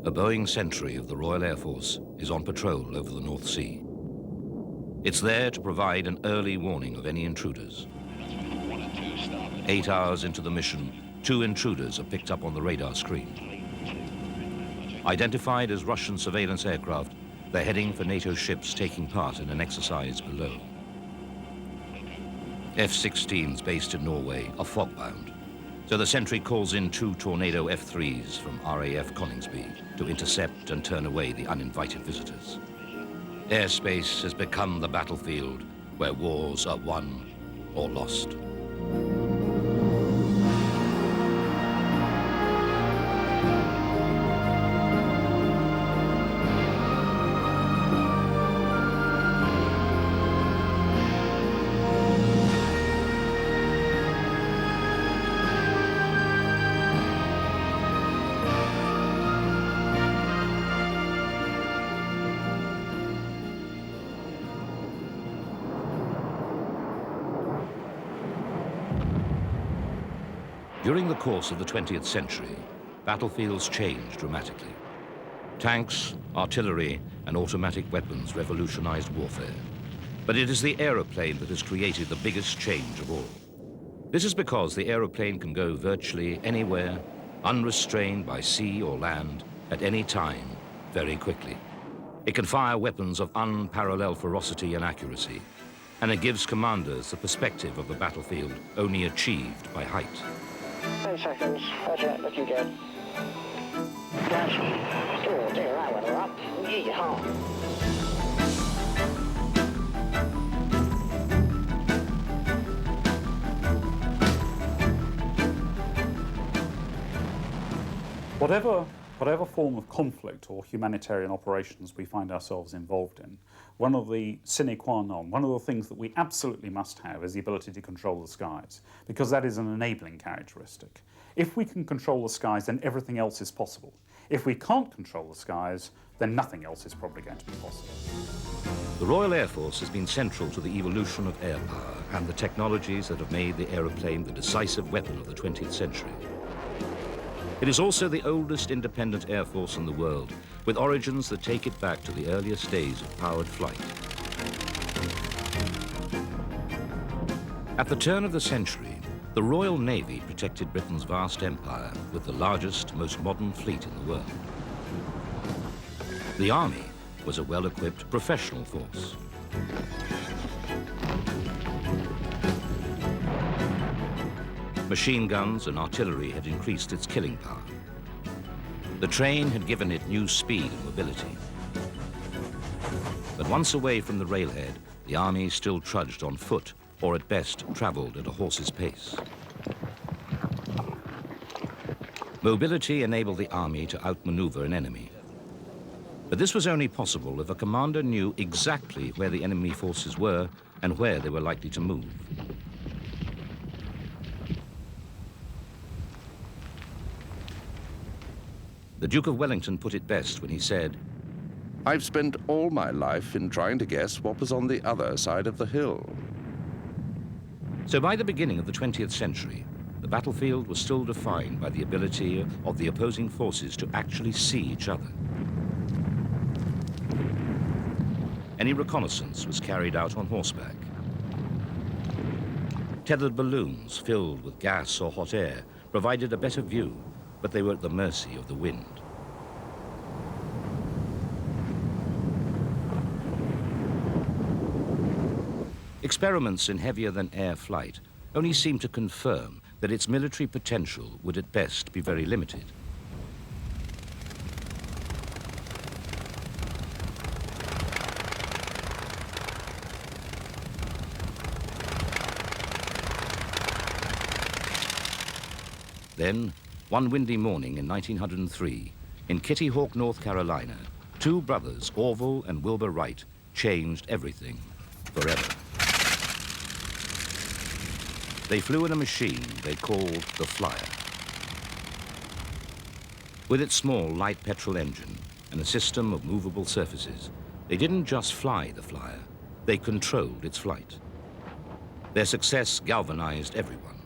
A Boeing Sentry of the Royal Air Force is on patrol over the North Sea. It's there to provide an early warning of any intruders. 8 hours into the mission, 2 intruders are picked up on the radar screen. Identified as Russian surveillance aircraft, they're heading for NATO ships taking part in an exercise below. F-16s based in Norway are fog-bound, so the Sentry calls in 2 Tornado F-3s from RAF Coningsby to intercept and turn away the uninvited visitors. Airspace has become the battlefield where wars are won or lost. During the course of the 20th century, battlefields changed dramatically. Tanks, artillery, and automatic weapons revolutionized warfare. But it is the aeroplane that has created the biggest change of all. This is because the aeroplane can go virtually anywhere, unrestrained by sea or land, at any time, very quickly. It can fire weapons of unparalleled ferocity and accuracy, and it gives commanders the perspective of the battlefield only achieved by height. 10 seconds, roger, looking good. Flash. Oh, dear, that went up. Yeehaw. Whatever form of conflict or humanitarian operations we find ourselves involved in, one of the sine qua non, one of the things that we absolutely must have is the ability to control the skies, because that is an enabling characteristic. If we can control the skies, then everything else is possible. If we can't control the skies, then nothing else is probably going to be possible. The Royal Air Force has been central to the evolution of air power and the technologies that have made the aeroplane the decisive weapon of the 20th century. It is also the oldest independent air force in the world, with origins that take it back to the earliest days of powered flight. At the turn of the century, the Royal Navy protected Britain's vast empire with the largest, most modern fleet in the world. The Army was a well-equipped professional force. Machine guns and artillery had increased its killing power. The train had given it new speed and mobility. But once away from the railhead, the Army still trudged on foot, or at best traveled at a horse's pace. Mobility enabled the Army to outmaneuver an enemy. But this was only possible if a commander knew exactly where the enemy forces were and where they were likely to move. The Duke of Wellington put it best when he said, "I've spent all my life in trying to guess what was on the other side of the hill." So by the beginning of the 20th century, the battlefield was still defined by the ability of the opposing forces to actually see each other. Any reconnaissance was carried out on horseback. Tethered balloons filled with gas or hot air provided a better view, but they were at the mercy of the wind. Experiments in heavier-than-air flight only seemed to confirm that its military potential would at best be very limited. Then, one windy morning in 1903, in Kitty Hawk, North Carolina, 2 brothers, Orville and Wilbur Wright, changed everything forever. They flew in a machine they called the Flyer. With its small, light petrol engine and a system of movable surfaces, they didn't just fly the Flyer, they controlled its flight. Their success galvanized everyone.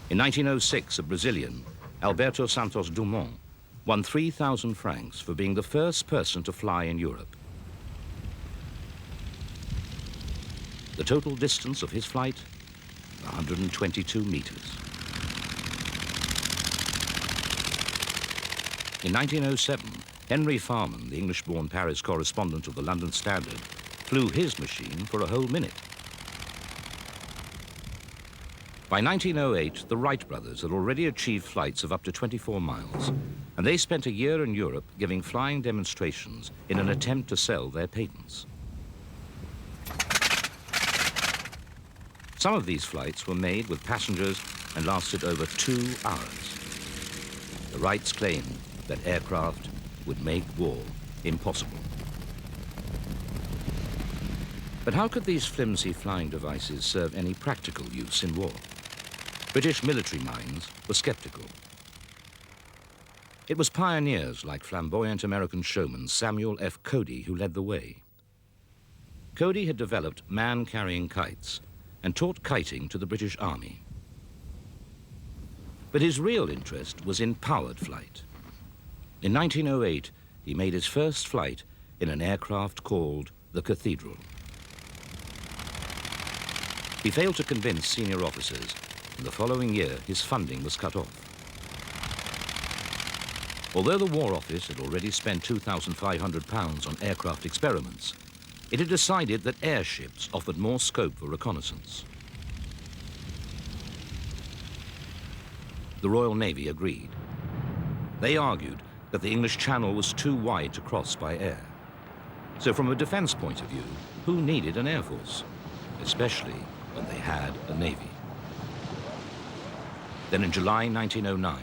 In 1906, a Brazilian, Alberto Santos Dumont, won 3,000 francs for being the first person to fly in Europe. The total distance of his flight, 122 meters. In 1907, Henry Farman, the English-born Paris correspondent of the London Standard, flew his machine for a whole minute. By 1908, the Wright brothers had already achieved flights of up to 24 miles, and they spent a year in Europe giving flying demonstrations in an attempt to sell their patents. Some of these flights were made with passengers and lasted over 2 hours. The Wrights claimed that aircraft would make war impossible. But how could these flimsy flying devices serve any practical use in war? British military minds were skeptical. It was pioneers like flamboyant American showman Samuel F. Cody who led the way. Cody had developed man-carrying kites and taught kiting to the British Army. But his real interest was in powered flight. In 1908, he made his first flight in an aircraft called the Cathedral. He failed to convince senior officers, and the following year his funding was cut off. Although the War Office had already spent £2,500 on aircraft experiments, it had decided that airships offered more scope for reconnaissance. The Royal Navy agreed. They argued that the English Channel was too wide to cross by air. So from a defense point of view, who needed an air force? Especially when they had a navy. Then in July 1909,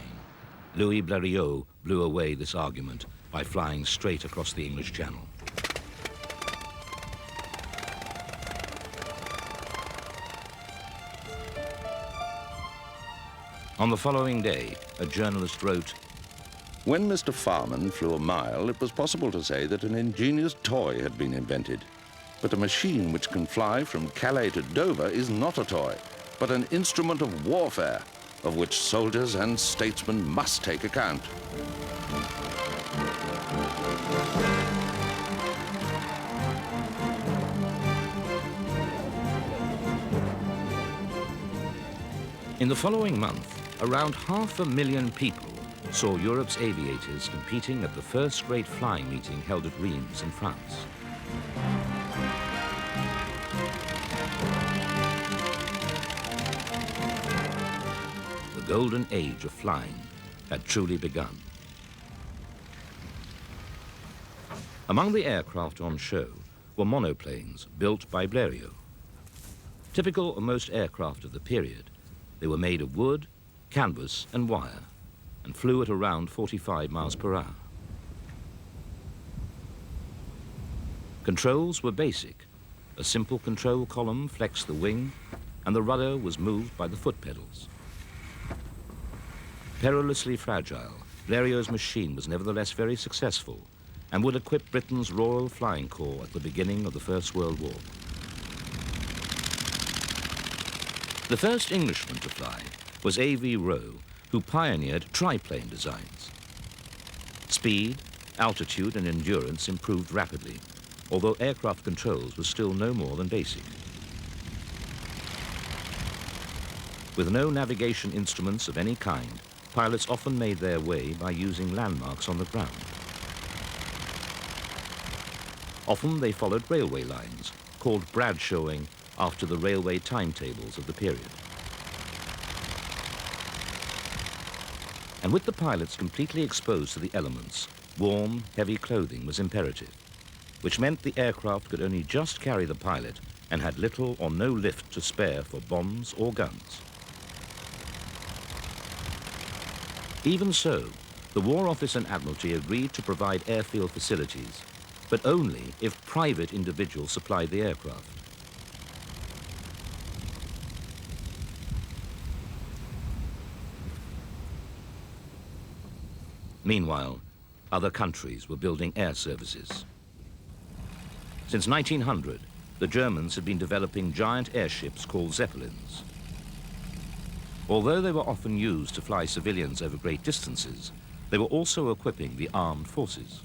Louis Blériot blew away this argument by flying straight across the English Channel. On the following day, a journalist wrote, When Mr. Farman flew a mile, it was possible to say that an ingenious toy had been invented. But a machine which can fly from Calais to Dover is not a toy, but an instrument of warfare, of which soldiers and statesmen must take account. In the following month, around 500,000 people saw Europe's aviators competing at the first great flying meeting held at Reims in France. The golden age of flying had truly begun. Among the aircraft on show were monoplanes built by Blériot. Typical of most aircraft of the period, they were made of wood, canvas and wire and flew at around 45 miles per hour. Controls were basic. A simple control column flexed the wing and the rudder was moved by the foot pedals. Perilously fragile, Blériot's machine was nevertheless very successful and would equip Britain's Royal Flying Corps at the beginning of the First World War. The first Englishman to fly was A.V. Roe, who pioneered triplane designs. Speed, altitude and endurance improved rapidly, although aircraft controls were still no more than basic. With no navigation instruments of any kind, pilots often made their way by using landmarks on the ground. Often they followed railway lines, called Bradshawing after the railway timetables of the period. And with the pilots completely exposed to the elements, warm, heavy clothing was imperative, which meant the aircraft could only just carry the pilot and had little or no lift to spare for bombs or guns. Even so, the War Office and Admiralty agreed to provide airfield facilities, but only if private individuals supplied the aircraft. Meanwhile, other countries were building air services. Since 1900, the Germans had been developing giant airships called Zeppelins. Although they were often used to fly civilians over great distances, they were also equipping the armed forces.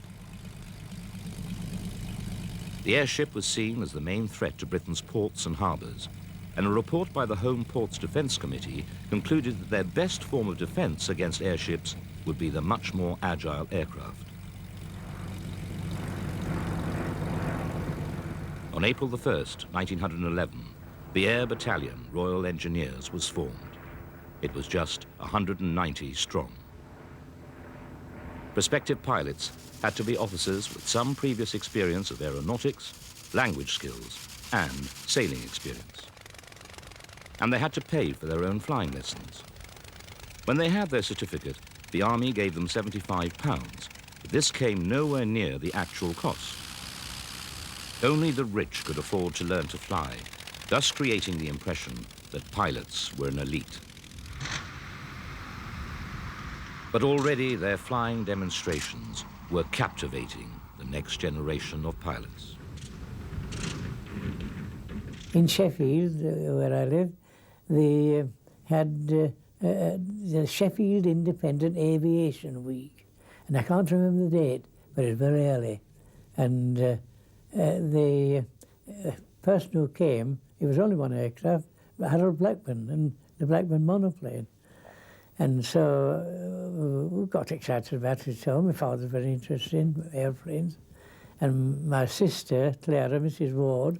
The airship was seen as the main threat to Britain's ports and harbours, and a report by the Home Ports Defence Committee concluded that their best form of defence against airships would be the much more agile aircraft. On April the 1st, 1911, the Air Battalion, Royal Engineers, was formed. It was just 190 strong. Prospective pilots had to be officers with some previous experience of aeronautics, language skills, and sailing experience. And they had to pay for their own flying lessons. When they had their certificate, the Army gave them £75, but this came nowhere near the actual cost. Only the rich could afford to learn to fly, thus creating the impression that pilots were an elite. But already their flying demonstrations were captivating the next generation of pilots. In Sheffield, where I live, they had the Sheffield Independent Aviation Week. And I can't remember the date, but it was very early. And the person who came, it was only one aircraft, Harold Blackburn, and the Blackburn monoplane. And so we got excited about it. So my father was very interested in airplanes. And my sister, Clara, Mrs. Ward,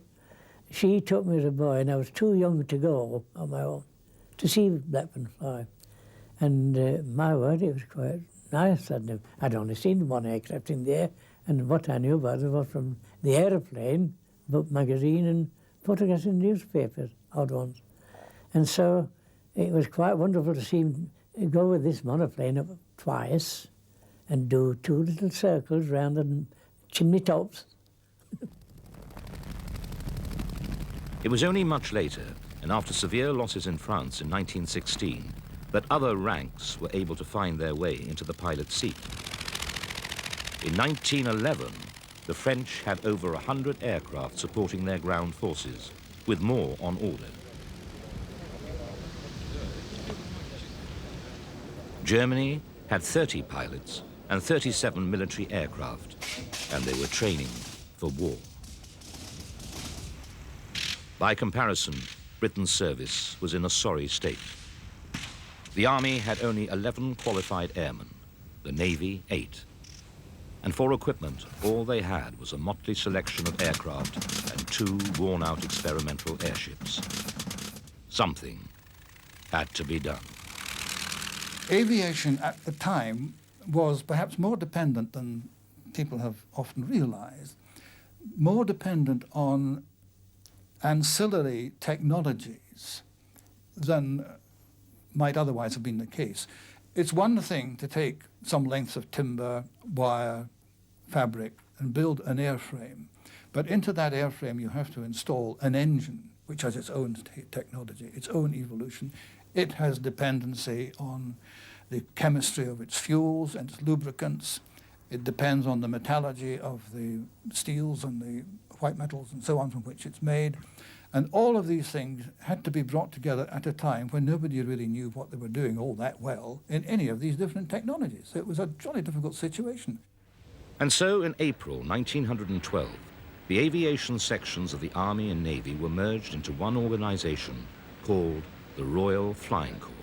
she took me as a boy, and I was too young to go on my own to see Blackburn fly. And my word, it was quite nice. I'd only seen one aircraft in the air, and what I knew about it was from the aeroplane, book magazine, and photographs in newspapers, odd ones. And so it was quite wonderful to see him go with this monoplane up twice and do 2 little circles round the chimney tops. It was only much later, and after severe losses in France in 1916, that other ranks were able to find their way into the pilot's seat. In 1911, the French had over 100 aircraft supporting their ground forces, with more on order. Germany had 30 pilots and 37 military aircraft, and they were training for war. By comparison, Britain's service was in a sorry state. The Army had only 11 qualified airmen, the Navy 8. And for equipment, all they had was a motley selection of aircraft and 2 worn-out experimental airships. Something had to be done. Aviation at the time was perhaps more dependent than people have often realized, more dependent on ancillary technologies than might otherwise have been the case. It's one thing to take some lengths of timber, wire, fabric, and build an airframe, but into that airframe you have to install an engine, which has its own technology, its own evolution. It has dependency on the chemistry of its fuels and its lubricants. It depends on the metallurgy of the steels and the white metals and so on from which it's made. And all of these things had to be brought together at a time when nobody really knew what they were doing all that well in any of these different technologies. So it was a jolly difficult situation. And so in April 1912, the aviation sections of the Army and Navy were merged into one organization called the Royal Flying Corps.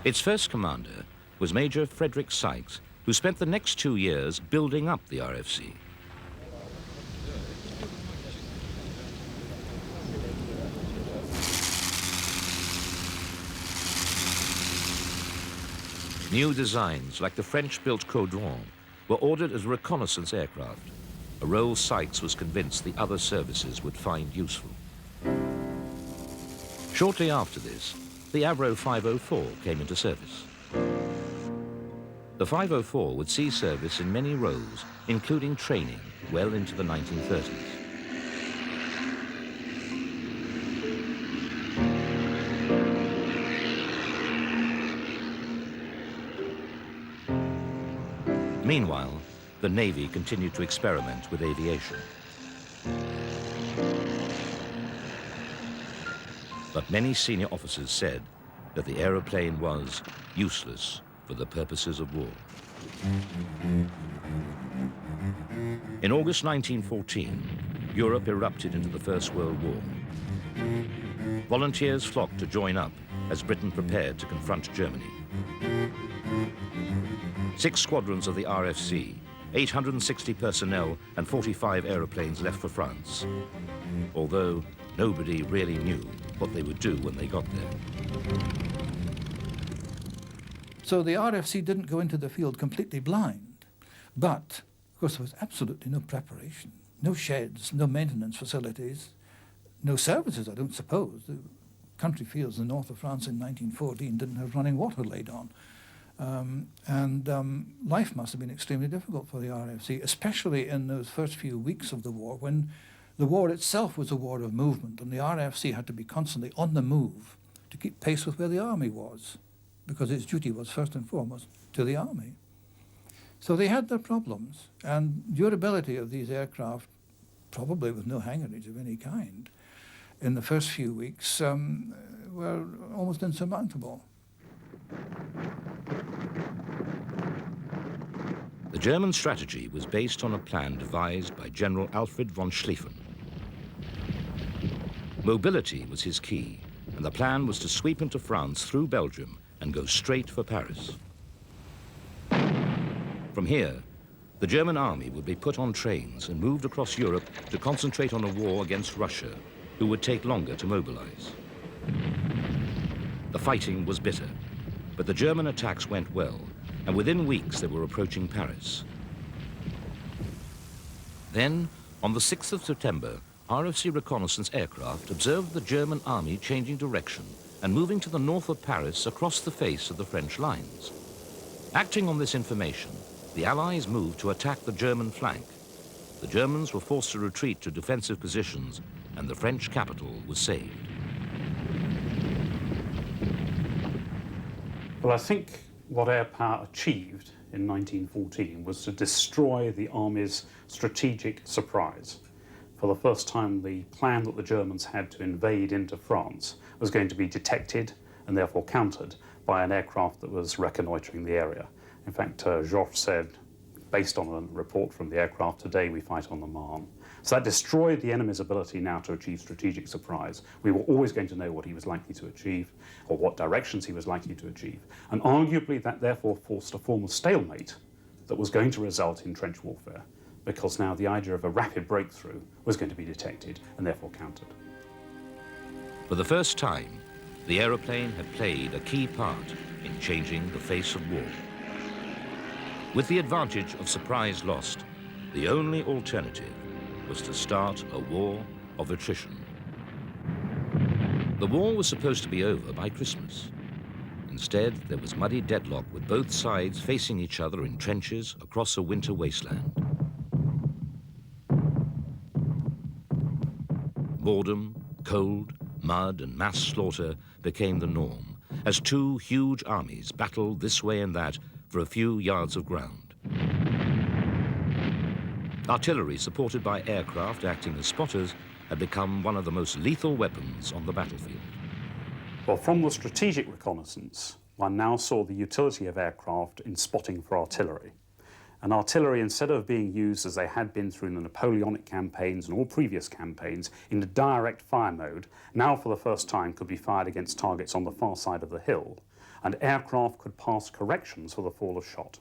Its first commander was Major Frederick Sykes, who spent the next 2 years building up the RFC. New designs, like the French-built Caudron, were ordered as reconnaissance aircraft, a role Sykes was convinced the other services would find useful. Shortly after this, the Avro 504 came into service. The 504 would see service in many roles, including training well into the 1930s. Meanwhile, the Navy continued to experiment with aviation. but many senior officers said that the aeroplane was useless for the purposes of war. In August 1914, Europe erupted into the First World War. Volunteers flocked to join up as Britain prepared to confront Germany. 6 squadrons of the RFC, 860 personnel and 45 aeroplanes left for France, although nobody really knew what they would do when they got there. So the RFC didn't go into the field completely blind, but of course there was absolutely no preparation, no sheds, no maintenance facilities, no services, I don't suppose. The country fields in the north of France in 1914 didn't have running water laid on. Life must have been extremely difficult for the RFC, especially in those first few weeks of the war, when the war itself was a war of movement, and the RFC had to be constantly on the move to keep pace with where the army was, because its duty was first and foremost to the army. So they had their problems, and durability of these aircraft, probably with no hangarage of any kind, in the first few weeks were almost insurmountable. The German strategy was based on a plan devised by General Alfred von Schlieffen. Mobility was his key, and the plan was to sweep into France through Belgium and go straight for Paris. From here, the German army would be put on trains and moved across Europe to concentrate on a war against Russia, who would take longer to mobilize. The fighting was bitter, but the German attacks went well, and within weeks they were approaching Paris. Then, on the 6th of September, RFC reconnaissance aircraft observed the German army changing direction and moving to the north of Paris across the face of the French lines. Acting on this information, the Allies moved to attack the German flank. The Germans were forced to retreat to defensive positions, and the French capital was saved. Well, I think what air power achieved in 1914 was to destroy the Army's strategic surprise. For the first time, the plan that the Germans had to invade into France was going to be detected and therefore countered by an aircraft that was reconnoitering the area. In fact, Joffre said, based on a report from the aircraft, "Today we fight on the Marne." So that destroyed the enemy's ability now to achieve strategic surprise. We were always going to know what he was likely to achieve or what directions he was likely to achieve. And arguably that therefore forced a form of stalemate that was going to result in trench warfare, because now the idea of a rapid breakthrough was going to be detected and therefore countered. For the first time, the aeroplane had played a key part in changing the face of war. With the advantage of surprise lost, the only alternative was to start a war of attrition. The war was supposed to be over by Christmas. Instead, there was muddy deadlock with both sides facing each other in trenches across a winter wasteland. Boredom, cold, mud, and mass slaughter became the norm as two huge armies battled this way and that for a few yards of ground. Artillery, supported by aircraft acting as spotters, had become one of the most lethal weapons on the battlefield. Well, from the strategic reconnaissance, one now saw the utility of aircraft in spotting for artillery. And artillery, instead of being used as they had been through the Napoleonic campaigns and all previous campaigns in a direct fire mode, now for the first time could be fired against targets on the far side of the hill, and aircraft could pass corrections for the fall of shot.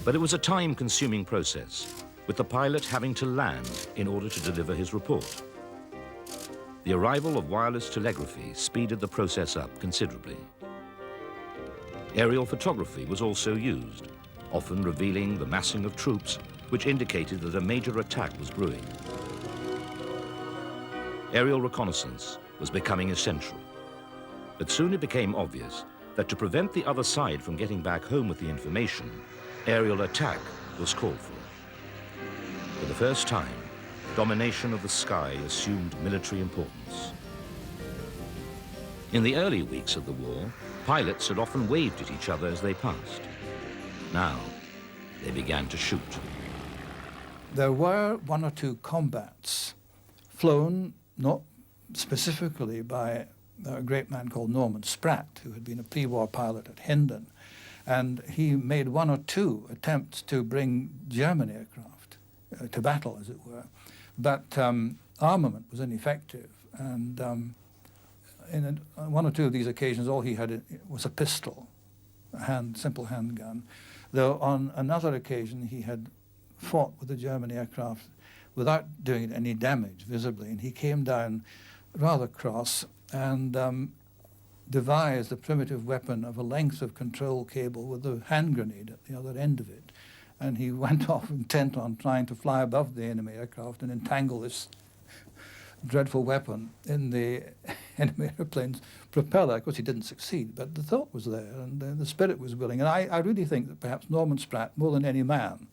But it was a time-consuming process, with the pilot having to land in order to deliver his report. The arrival of wireless telegraphy speeded the process up considerably. Aerial photography was also used, often revealing the massing of troops, which indicated that a major attack was brewing. Aerial reconnaissance was becoming essential. But soon it became obvious that to prevent the other side from getting back home with the information, aerial attack was called for. For the first time, domination of the sky assumed military importance. In the early weeks of the war, pilots had often waved at each other as they passed. Now, they began to shoot. There were one or two combats flown not specifically by a great man called Norman Spratt, who had been a pre-war pilot at Hendon, and he made one or two attempts to bring German aircraft to battle, as it were, but armament was ineffective, and in one or two of these occasions all he had was a pistol, a simple handgun, though on another occasion he had fought with the German aircraft without doing any damage visibly, and he came down rather cross and devised a primitive weapon of a length of control cable with a hand grenade at the other end of it. And he went off intent on trying to fly above the enemy aircraft and entangle this dreadful weapon in the enemy airplane's propeller. Of course, he didn't succeed, but the thought was there, and the spirit was willing. And I really think that perhaps Norman Spratt, more than any man,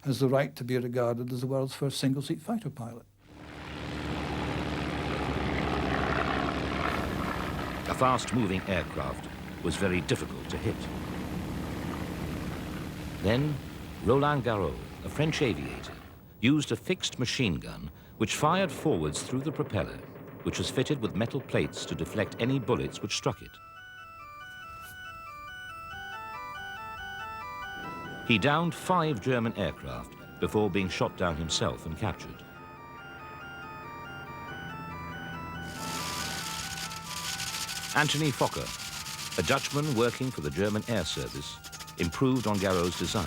has the right to be regarded as the world's first single-seat fighter pilot. A fast-moving aircraft was very difficult to hit. Then, Roland Garros, a French aviator, used a fixed machine gun which fired forwards through the propeller, which was fitted with metal plates to deflect any bullets which struck it. He downed 5 German aircraft before being shot down himself and captured. Anthony Fokker, a Dutchman working for the German Air Service, improved on Garrot's design.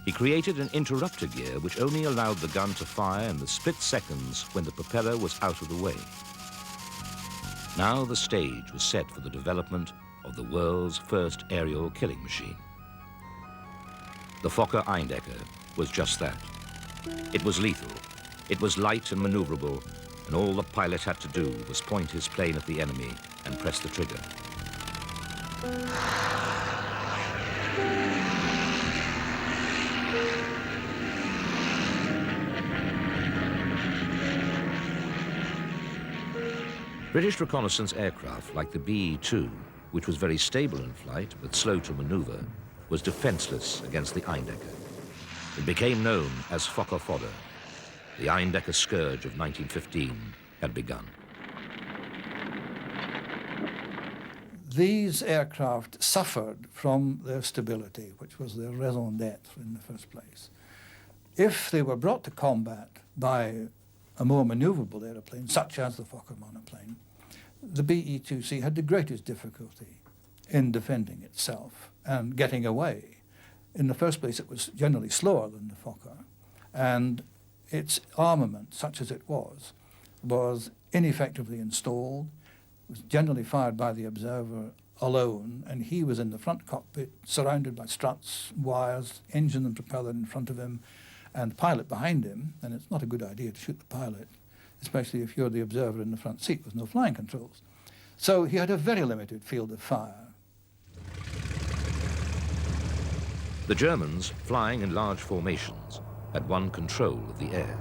He created an interrupter gear which only allowed the gun to fire in the split seconds when the propeller was out of the way. Now the stage was set for the development of the world's first aerial killing machine. The Fokker Eindecker was just that. It was lethal, it was light and maneuverable, and all the pilot had to do was point his plane at the enemy and press the trigger. British reconnaissance aircraft like the BE-2, which was very stable in flight but slow to maneuver, was defenseless against the Eindecker. It became known as Fokker fodder. The Eindecker scourge of 1915 had begun. These aircraft suffered from their stability, which was their raison d'etre in the first place. If they were brought to combat by a more maneuverable aeroplane, such as the Fokker monoplane, the BE-2C had the greatest difficulty in defending itself and getting away. In the first place, it was generally slower than the Fokker, and its armament, such as it was ineffectively installed, was generally fired by the observer alone, and he was in the front cockpit, surrounded by struts, wires, engine and propeller in front of him, and the pilot behind him, and it's not a good idea to shoot the pilot, especially if you're the observer in the front seat with no flying controls. So he had a very limited field of fire. The Germans, flying in large formations, had won control of the air.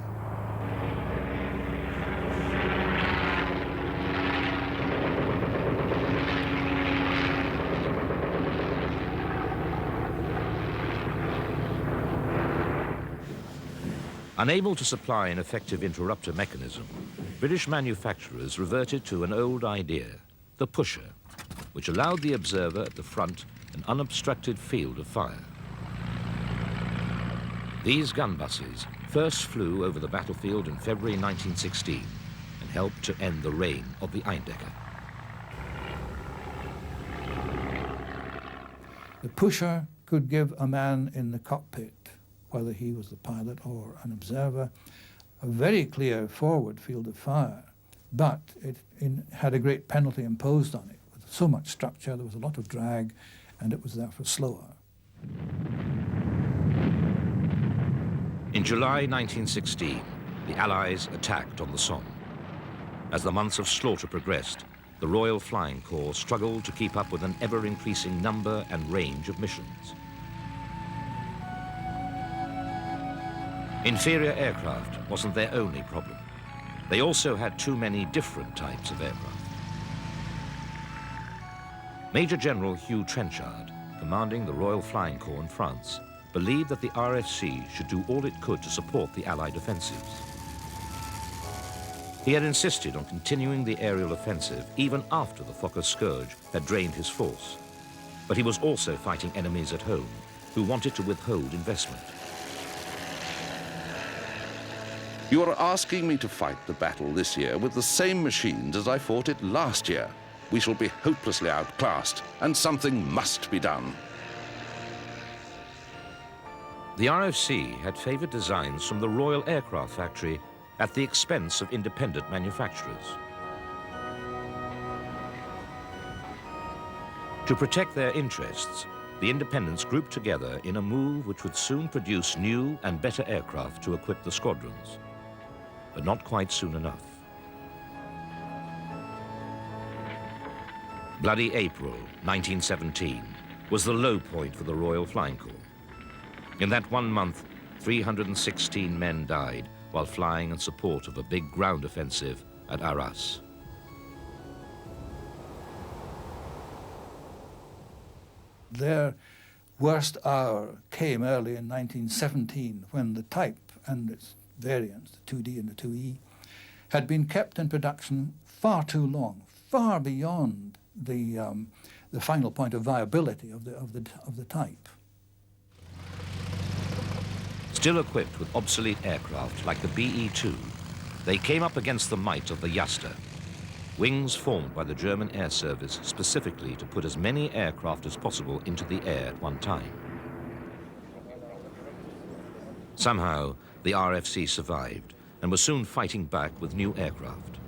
Unable to supply an effective interrupter mechanism, British manufacturers reverted to an old idea, the pusher, which allowed the observer at the front an unobstructed field of fire. These gun buses first flew over the battlefield in February 1916 and helped to end the reign of the Eindecker. The pusher could give a man in the cockpit, whether he was the pilot or an observer, a very clear forward field of fire, but it had a great penalty imposed on it. With so much structure, there was a lot of drag, and it was therefore slower. In July 1916, the Allies attacked on the Somme. As the months of slaughter progressed, the Royal Flying Corps struggled to keep up with an ever-increasing number and range of missions. Inferior aircraft wasn't their only problem. They also had too many different types of aircraft. Major General Hugh Trenchard, commanding the Royal Flying Corps in France, believed that the RFC should do all it could to support the Allied offensives. He had insisted on continuing the aerial offensive even after the Fokker scourge had drained his force. But he was also fighting enemies at home who wanted to withhold investment. You are asking me to fight the battle this year with the same machines as I fought it last year. We shall be hopelessly outclassed, and something must be done. The RFC had favored designs from the Royal Aircraft Factory at the expense of independent manufacturers. To protect their interests, the independents grouped together in a move which would soon produce new and better aircraft to equip the squadrons. But not quite soon enough. Bloody April 1917 was the low point for the Royal Flying Corps. In that 1 month, 316 men died while flying in support of a big ground offensive at Arras. Their worst hour came early in 1917 when the type and its variants, the 2D and the 2E, had been kept in production far too long, far beyond the final point of viability of the type. Still equipped with obsolete aircraft like the BE-2, they came up against the might of the Jaster, wings formed by the German Air Service specifically to put as many aircraft as possible into the air at one time. Somehow, the RFC survived and was soon fighting back with new aircraft.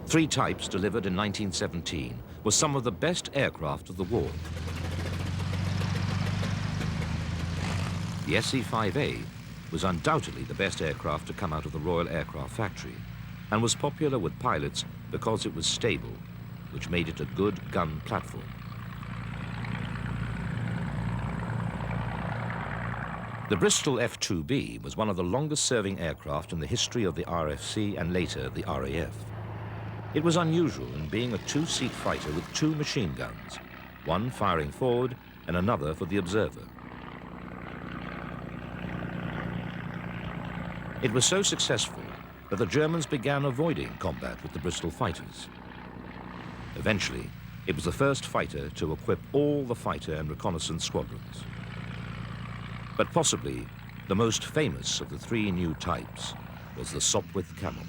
3 types delivered in 1917 were some of the best aircraft of the war. The SC-5A was undoubtedly the best aircraft to come out of the Royal Aircraft Factory and was popular with pilots because it was stable, which made it a good gun platform. The Bristol F-2B was one of the longest-serving aircraft in the history of the RFC and later the RAF. It was unusual in being a 2-seat fighter with 2 machine guns, one firing forward and another for the observer. It was so successful that the Germans began avoiding combat with the Bristol fighters. Eventually, it was the first fighter to equip all the fighter and reconnaissance squadrons. But possibly the most famous of the 3 new types was the Sopwith Camel.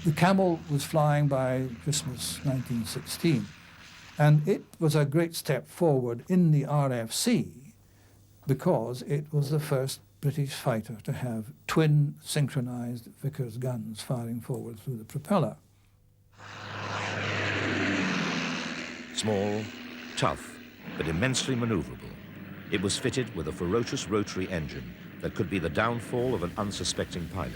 The Camel was flying by Christmas 1916, and it was a great step forward in the RFC because it was the first British fighter to have twin synchronized Vickers guns firing forward through the propeller. Small, tough, but immensely maneuverable, it was fitted with a ferocious rotary engine that could be the downfall of an unsuspecting pilot.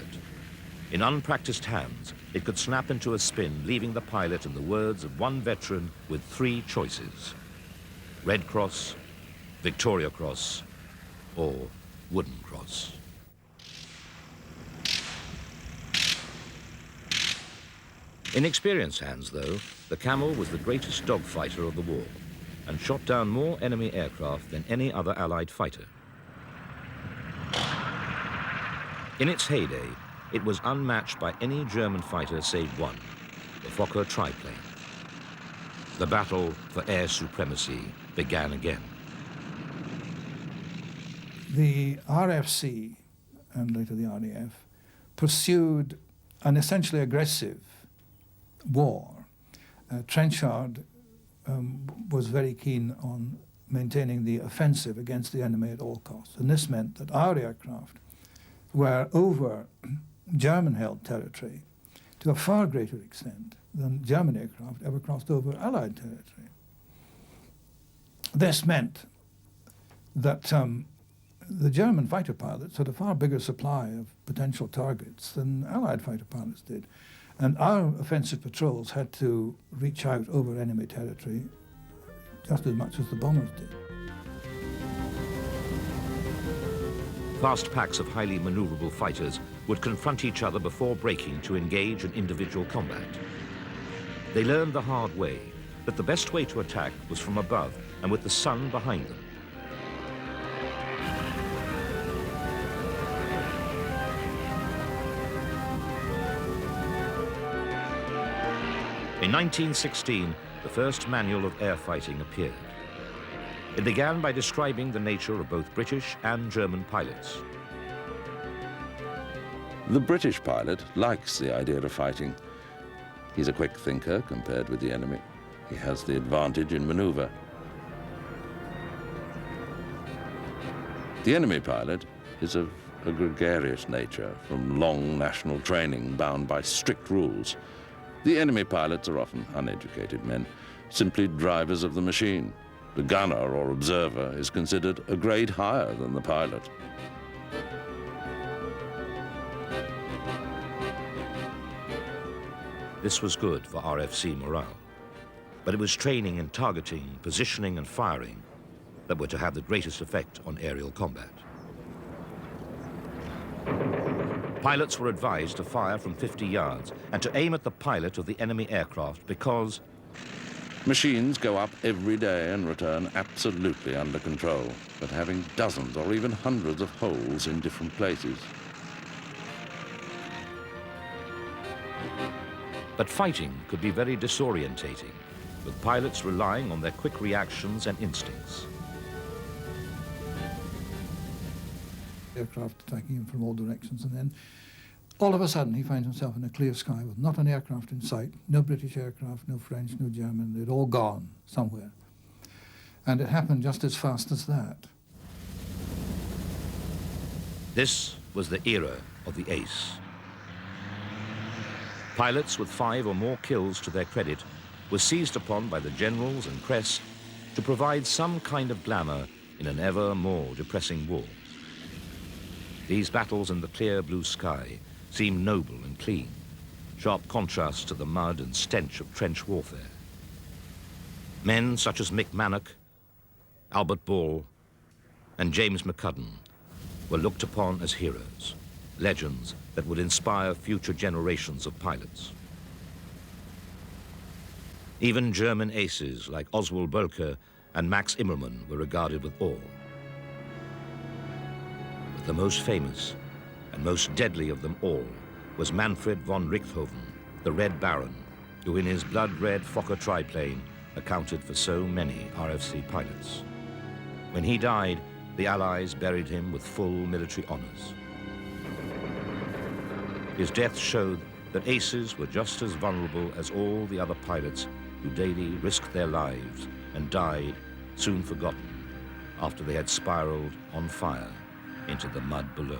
In unpracticed hands, it could snap into a spin, leaving the pilot, in the words of one veteran, with 3 choices: Red Cross, Victoria Cross, or Wooden Cross. In experienced hands, though, the Camel was the greatest dogfighter of the war and shot down more enemy aircraft than any other Allied fighter. In its heyday, it was unmatched by any German fighter save one, the Fokker triplane. The battle for air supremacy began again. The RFC, and later the RAF, pursued an essentially aggressive war. Trenchard was very keen on maintaining the offensive against the enemy at all costs. And this meant that our aircraft were over German-held territory to a far greater extent than German aircraft ever crossed over Allied territory. This meant that the German fighter pilots had a far bigger supply of potential targets than Allied fighter pilots did. And our offensive patrols had to reach out over enemy territory just as much as the bombers did. Vast packs of highly maneuverable fighters would confront each other before breaking to engage in individual combat. They learned the hard way that the best way to attack was from above and with the sun behind them. In 1916, the first manual of air fighting appeared. It began by describing the nature of both British and German pilots. The British pilot likes the idea of fighting. He's a quick thinker compared with the enemy. He has the advantage in maneuver. The enemy pilot is of a gregarious nature from long national training bound by strict rules. The enemy pilots are often uneducated men, simply drivers of the machine. The gunner or observer is considered a grade higher than the pilot. This was good for RFC morale, but it was training in targeting, positioning and firing that were to have the greatest effect on aerial combat. Pilots were advised to fire from 50 yards and to aim at the pilot of the enemy aircraft because Machines go up every day and return absolutely under control, but having dozens or even hundreds of holes in different places. But fighting could be very disorientating, with pilots relying on their quick reactions and instincts. Aircraft attacking him from all directions, and then all of a sudden he finds himself in a clear sky with not an aircraft in sight, no British aircraft, no French, no German, they'd all gone somewhere. And it happened just as fast as that. This was the era of the ace. Pilots with 5 or more kills to their credit were seized upon by the generals and press to provide some kind of glamour in an ever more depressing war. These battles in the clear blue sky seemed noble and clean, sharp contrast to the mud and stench of trench warfare. Men such as Mick Mannock, Albert Ball, and James McCudden were looked upon as heroes, legends that would inspire future generations of pilots. Even German aces like Oswald Bölker and Max Immermann were regarded with awe. But the most famous and most deadly of them all was Manfred von Richthofen, the Red Baron, who in his blood-red Fokker triplane accounted for so many RFC pilots. When he died, the Allies buried him with full military honors. His death showed that aces were just as vulnerable as all the other pilots who daily risked their lives and died, soon forgotten, after they had spiraled on fire into the mud below.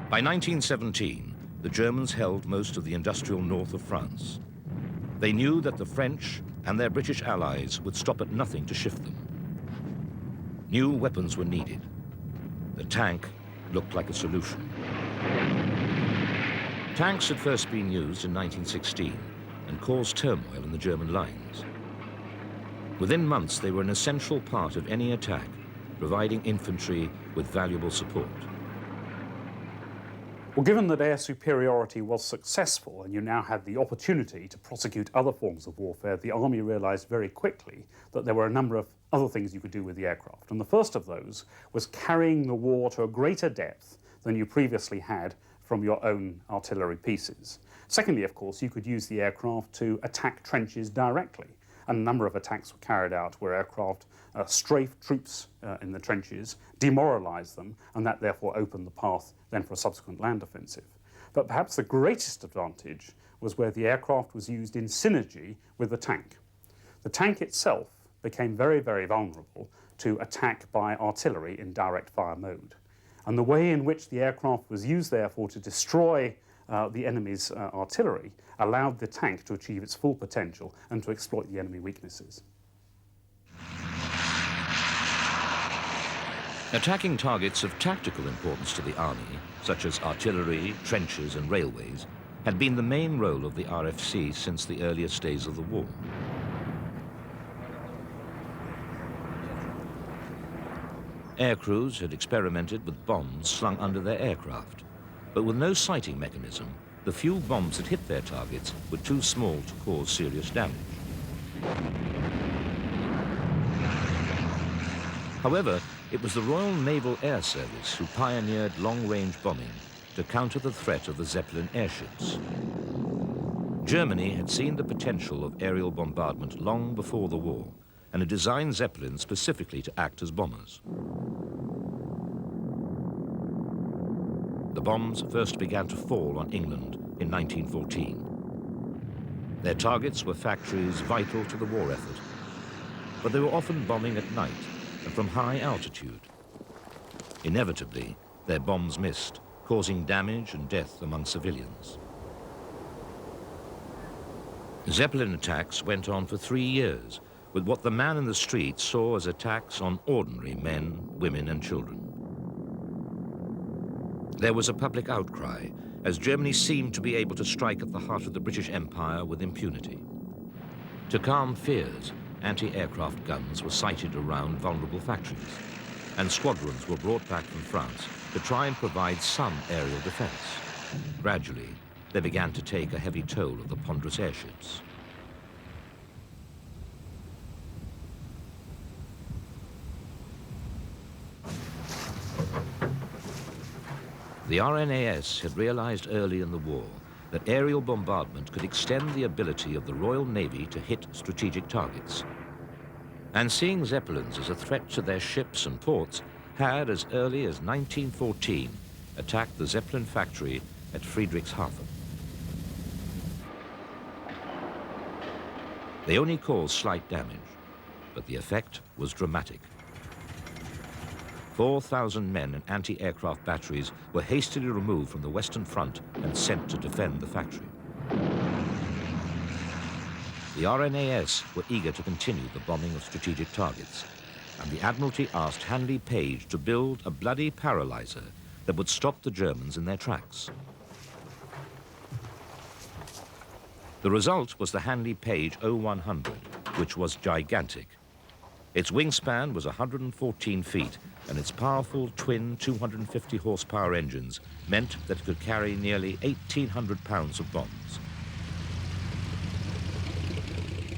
By 1917, the Germans held most of the industrial north of France. They knew that the French and their British allies would stop at nothing to shift them. New weapons were needed. The tank looked like a solution. Tanks had first been used in 1916 and caused turmoil in the German lines. Within months, they were an essential part of any attack, providing infantry with valuable support. Well, given that air superiority was successful and you now had the opportunity to prosecute other forms of warfare, the Army realised very quickly that there were a number of other things you could do with the aircraft. And the first of those was carrying the war to a greater depth than you previously had from your own artillery pieces. Secondly, of course, you could use the aircraft to attack trenches directly. And a number of attacks were carried out where aircraft strafed troops in the trenches, demoralised them, and that therefore opened the path then for a subsequent land offensive. But perhaps the greatest advantage was where the aircraft was used in synergy with the tank. The tank itself became very, very vulnerable to attack by artillery in direct fire mode. And the way in which the aircraft was used, therefore, to destroy the enemy's artillery allowed the tank to achieve its full potential and to exploit the enemy weaknesses. Attacking targets of tactical importance to the Army, such as artillery, trenches and railways, had been the main role of the RFC since the earliest days of the war. Aircrews had experimented with bombs slung under their aircraft, but with no sighting mechanism, the few bombs that hit their targets were too small to cause serious damage. However, it was the Royal Naval Air Service who pioneered long-range bombing to counter the threat of the Zeppelin airships. Germany had seen the potential of aerial bombardment long before the war and had designed Zeppelins specifically to act as bombers. The bombs first began to fall on England in 1914. Their targets were factories vital to the war effort, but they were often bombing at night and from high altitude. Inevitably, their bombs missed, causing damage and death among civilians. Zeppelin attacks went on for 3 years, with what the man in the street saw as attacks on ordinary men, women, and children. There was a public outcry, as Germany seemed to be able to strike at the heart of the British Empire with impunity. To calm fears, anti-aircraft guns were sighted around vulnerable factories, and squadrons were brought back from France to try and provide some aerial defense. Gradually, they began to take a heavy toll of the ponderous airships. The RNAS had realized early in the war that aerial bombardment could extend the ability of the Royal Navy to hit strategic targets. And seeing Zeppelins as a threat to their ships and ports, had, as early as 1914, attacked the Zeppelin factory at Friedrichshafen. They only caused slight damage, but the effect was dramatic. 4,000 men and anti-aircraft batteries were hastily removed from the Western Front and sent to defend the factory. The RNAS were eager to continue the bombing of strategic targets, and the Admiralty asked Handley Page to build a bloody paralyzer that would stop the Germans in their tracks. The result was the Handley Page 0100, which was gigantic. Its wingspan was 114 feet, and its powerful twin 250 horsepower engines meant that it could carry nearly 1,800 pounds of bombs.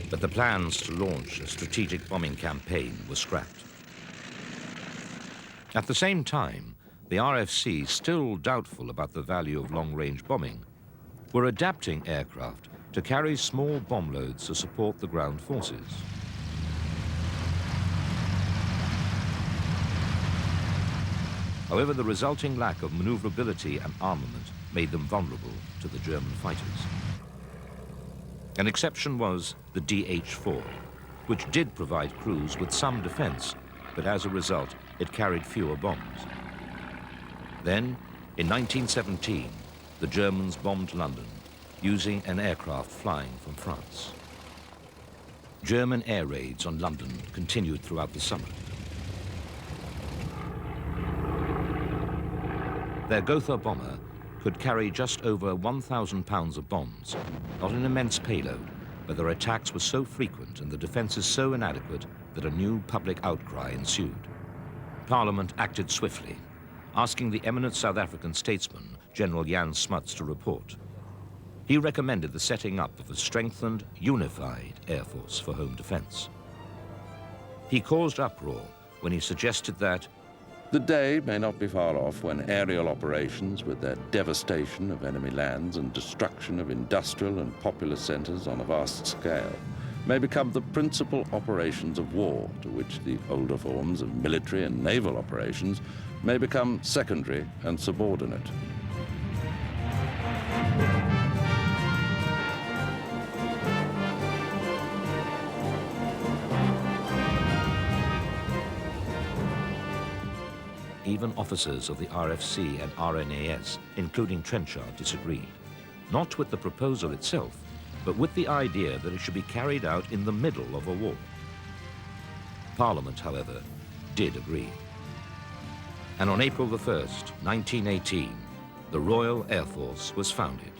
But the plans to launch a strategic bombing campaign were scrapped. At the same time, the RFC, still doubtful about the value of long-range bombing, were adapting aircraft to carry small bomb loads to support the ground forces. However, the resulting lack of maneuverability and armament made them vulnerable to the German fighters. An exception was the DH-4, which did provide crews with some defense, but as a result, it carried fewer bombs. Then, in 1917, the Germans bombed London, using an aircraft flying from France. German air raids on London continued throughout the summer. Their Gotha bomber could carry just over 1,000 pounds of bombs, not an immense payload, but their attacks were so frequent and the defenses so inadequate that a new public outcry ensued. Parliament acted swiftly, asking the eminent South African statesman, General Jan Smuts, to report. He recommended the setting up of a strengthened, unified air force for home defense. He caused uproar when he suggested that the day may not be far off when aerial operations, with their devastation of enemy lands and destruction of industrial and populous centers on a vast scale, may become the principal operations of war, to which the older forms of military and naval operations may become secondary and subordinate. Even officers of the RFC and RNAS, including Trenchard, disagreed, not with the proposal itself, but with the idea that it should be carried out in the middle of a war. Parliament, however, did agree. And on April the 1st, 1918, the Royal Air Force was founded,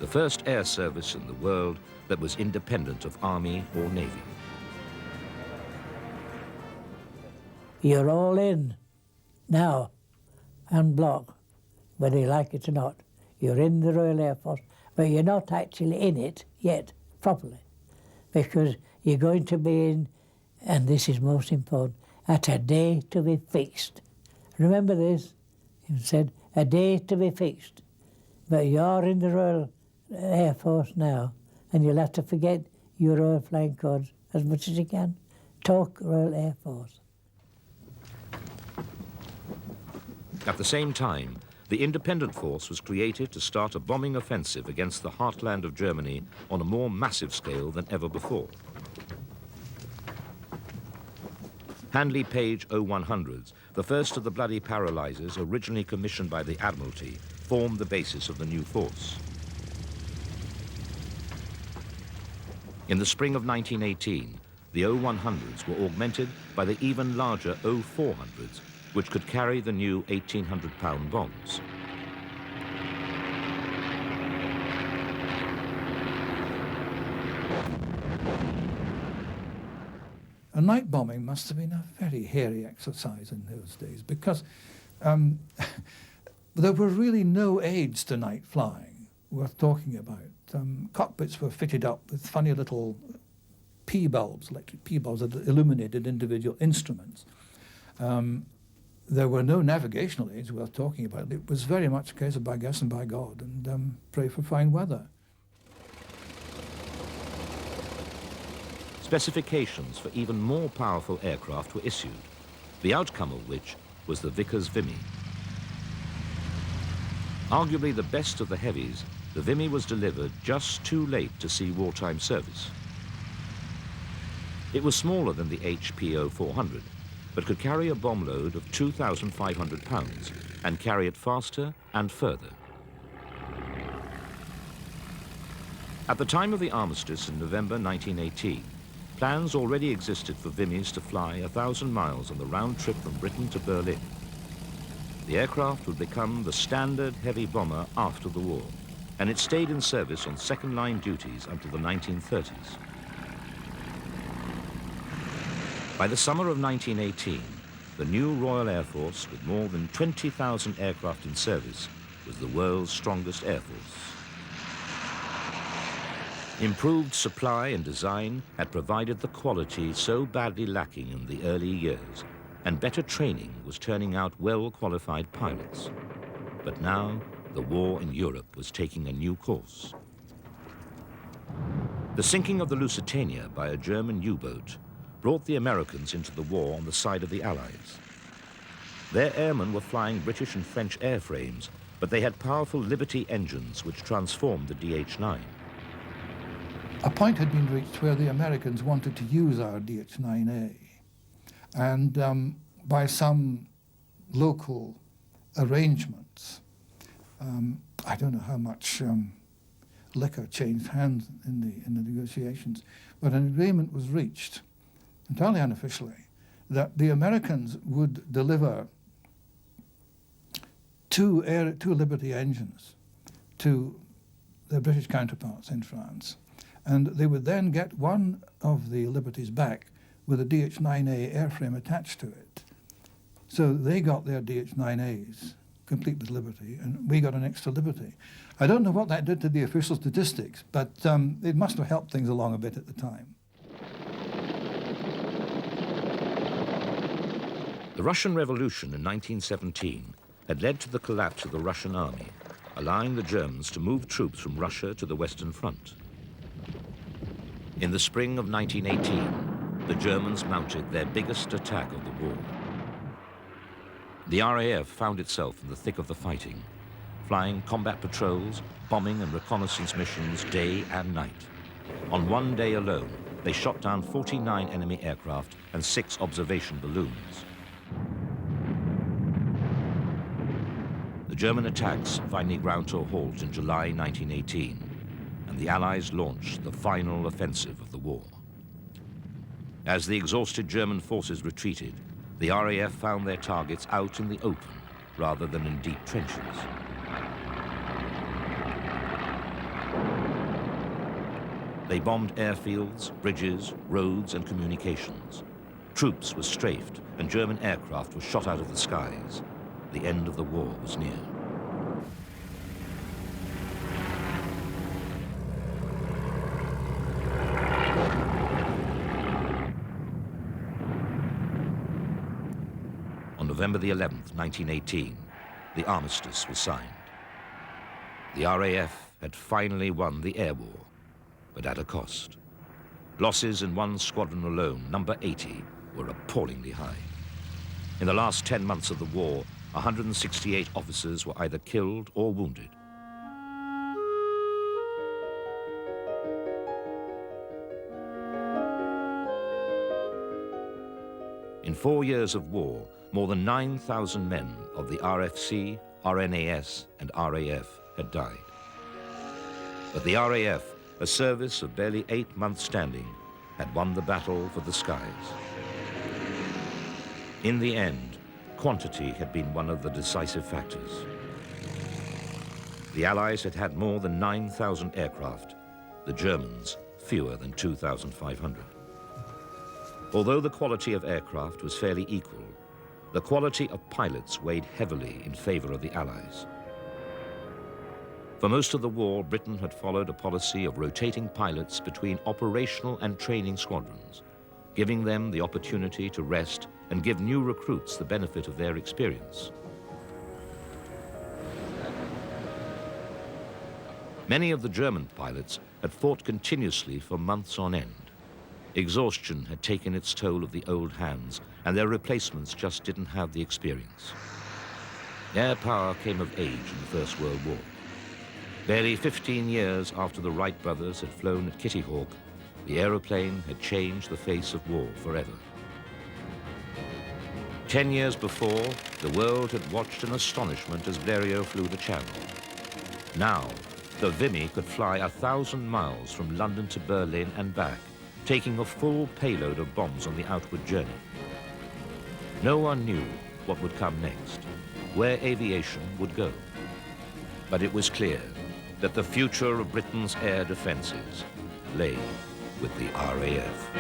the first air service in the world that was independent of Army or Navy. You're all in now, en bloc, whether you like it or not. You're in the Royal Air Force, but you're not actually in it yet, properly, because you're going to be in, and this is most important, at a day to be fixed. Remember this, he said, a date to be fixed. But you're in the Royal Air Force now, and you'll have to forget your Royal Flying Corps as much as you can. Talk Royal Air Force. At the same time, the independent force was created to start a bombing offensive against the heartland of Germany on a more massive scale than ever before. Handley Page 0100s, the first of the bloody paralysers originally commissioned by the Admiralty, formed the basis of the new force. In the spring of 1918, the 0100s were augmented by the even larger 0400s, which could carry the new 1,800-pound bombs. A night bombing must have been a very hairy exercise in those days, because there were really no aids to night flying worth talking about. Cockpits were fitted up with funny little P-bulbs, electric P-bulbs that illuminated individual instruments. There were no navigational aids worth talking about. It was very much a case of by guess and by God, and pray for fine weather. Specifications for even more powerful aircraft were issued, the outcome of which was the Vickers Vimy. Arguably the best of the heavies, the Vimy was delivered just too late to see wartime service. It was smaller than the HPO 400, but could carry a bomb load of 2,500 pounds and carry it faster and further. At the time of the armistice in November 1918, plans already existed for Vimys to fly 1,000 miles on the round trip from Britain to Berlin. The aircraft would become the standard heavy bomber after the war, and it stayed in service on second-line duties until the 1930s. By the summer of 1918, the new Royal Air Force, with more than 20,000 aircraft in service, was the world's strongest air force. Improved supply and design had provided the quality so badly lacking in the early years, and better training was turning out well-qualified pilots. But now, the war in Europe was taking a new course. The sinking of the Lusitania by a German U-boat brought the Americans into the war on the side of the Allies. Their airmen were flying British and French airframes, but they had powerful Liberty engines which transformed the DH-9. A point had been reached where the Americans wanted to use our DH-9A, and by some local arrangements, I don't know how much liquor changed hands in the negotiations, but an agreement was reached, entirely unofficially, that the Americans would deliver two Liberty engines to their British counterparts in France, and they would then get one of the Liberties back with a DH-9A airframe attached to it. So they got their DH-9As, complete with Liberty, and we got an extra Liberty. I don't know what that did to the official statistics, but it must have helped things along a bit at the time. The Russian Revolution in 1917 had led to the collapse of the Russian army, allowing the Germans to move troops from Russia to the Western Front. In the spring of 1918, the Germans mounted their biggest attack of the war. The RAF found itself in the thick of the fighting, flying combat patrols, bombing and reconnaissance missions day and night. On one day alone, they shot down 49 enemy aircraft and 6 observation balloons. The German attacks finally ground to a halt in July 1918, and the Allies launched the final offensive of the war. As the exhausted German forces retreated, the RAF found their targets out in the open rather than in deep trenches. They bombed airfields, bridges, roads, and communications. Troops were strafed, and German aircraft were shot out of the skies. The end of the war was near. On November the 11th, 1918, the armistice was signed. The RAF had finally won the air war, but at a cost. Losses in one squadron alone, number 80, were appallingly high. In the last 10 months of the war, 168 officers were either killed or wounded. In 4 years of war, more than 9,000 men of the RFC, RNAS, and RAF had died. But the RAF, a service of barely 8 months standing, had won the battle for the skies. In the end, quantity had been one of the decisive factors. The Allies had had more than 9,000 aircraft, the Germans fewer than 2,500. Although the quality of aircraft was fairly equal, the quality of pilots weighed heavily in favor of the Allies. For most of the war, Britain had followed a policy of rotating pilots between operational and training squadrons, giving them the opportunity to rest and give new recruits the benefit of their experience. Many of the German pilots had fought continuously for months on end. Exhaustion had taken its toll of the old hands, and their replacements just didn't have the experience. Air power came of age in the First World War. Barely 15 years after the Wright brothers had flown at Kitty Hawk, the aeroplane had changed the face of war forever. 10 years before, the world had watched in astonishment as Blériot flew the Channel. Now, the Vimy could fly 1,000 miles from London to Berlin and back, taking a full payload of bombs on the outward journey. No one knew what would come next, where aviation would go. But it was clear that the future of Britain's air defences lay with the RAF.